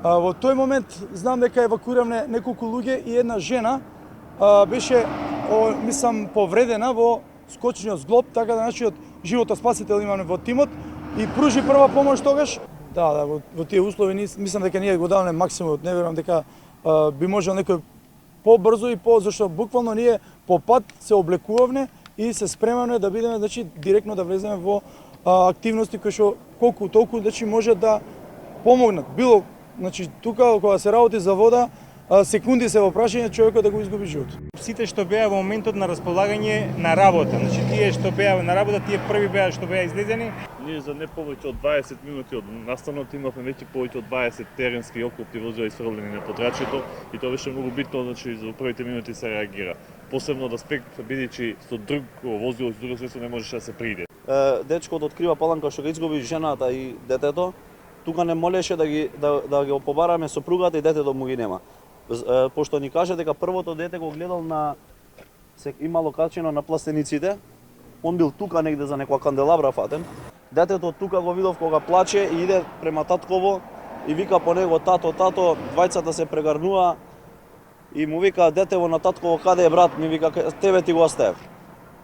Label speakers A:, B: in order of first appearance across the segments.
A: Во тој момент знам дека евакуиравме неколку луѓе и една жена беше, мислам, повредена во скочниот зглоб, така да нашиот животоспасител имаме во тимот и пружи прва помош тогаш. Да, во тие услови мислам дека ние го даваме максимумот, не верувам дека би можел некој побрзо и зашто буквално ние по пат се облекувавме и се спремаме да бидеме, значи, директно да влеземе во активности кои што колку толку, значи, може да помогнат. Било, значи, тука кога се работи за вода, секунди се во прашање човекот да го изгуби живот.
B: Сите што беа во моментот на располагање на работа, значи тие што беа на работа, тие први беа што беа излезени.
C: Ние за не повеќе од 20 минути од настанот имавме веќе повеќе од 20 теренски оклопни возила изфрлени на подрачјето и тоа беше многу битно, значи за првите минути се реагира. Посебно да спек бидејќи со друго возило, со друго средство не можеше да се пријде.
D: Дечкот открива Паланка што го изгуби жената и детето. Тука не молеше да ги побараме сопругата и детето му ги нема. Пошто ни каже дека првото дете го гледал имало качено на пластениците, он бил тука негде за некоја канделабра фатен. Детето тука го видов кога плаче и иде према татково и вика по него тато, двајцата се прегарнува и му вика детево на татково каде е брат, ми вика тебе ти го оставив.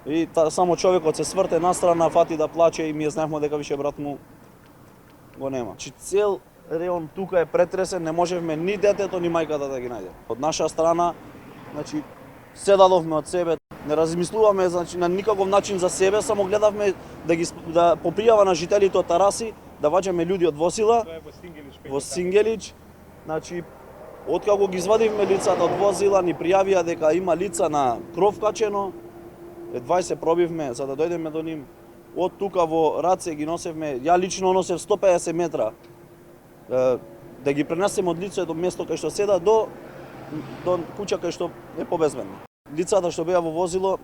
D: И само човекот се сврте настрана, фати да плаче и ми знаевме дека више брат му го нема. Цел реон тука е претресен, не можевме ни детето ни мајката да ги најде. Од наша страна, значи, се дадовме од себе, не размислуваме, значи, на никаков начин за себе, само гледавме да по пријава на жителите од Тараси да ваѓаме луѓе од возила во Сингелич. Значи, откако ги извадивме лицата од возила, ни пријавија дека има лица на кров качено, едва се пробивме за да дојдеме до ним. Од тука во раце ги носевме, ја лично носев 150 метра да ги пренесеме од лицето место кај што седа до куќа кај што е побезбедно. Лицата што беа во возило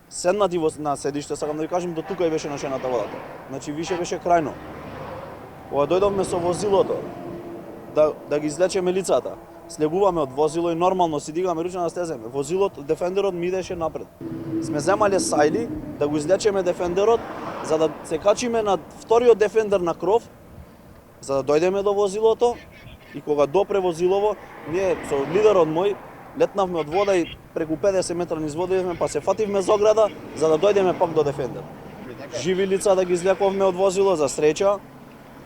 D: седнати на седиште, сакам да ви кажам, до тука и беше нашената водата. Значи више беше крајно. Кога дојдовме со возилото да ги излечеме лицата, слегуваме од возило и нормално си дигаме ручна да стеземе. Возилото, дефендерот ми идеше напред. Сме земале сајли да го излечеме дефендерот, за да се качиме на вториот дефендер на кров, за да дојдеме до возилото и кога допре возилово, ние со лидерот мој летнавме од вода и преку 50 метра низ вода идевме, па се фативме за ограда за да дојдеме пак до дефендер. Живи лица да ги излековме од возило за среќа.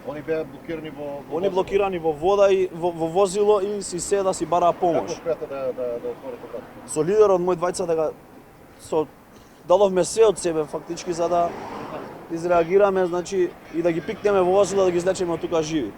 E: Они беа блокирани во
D: Они блокирани во вода и во возило и си се да си бараа помош.
E: Како успеате да отворите врата?
D: Со лидерот мој двајца дека дадовме се од себе фактички за да изреагираме, значи и да ги пикнеме во возило да ги излечеме од тука живи.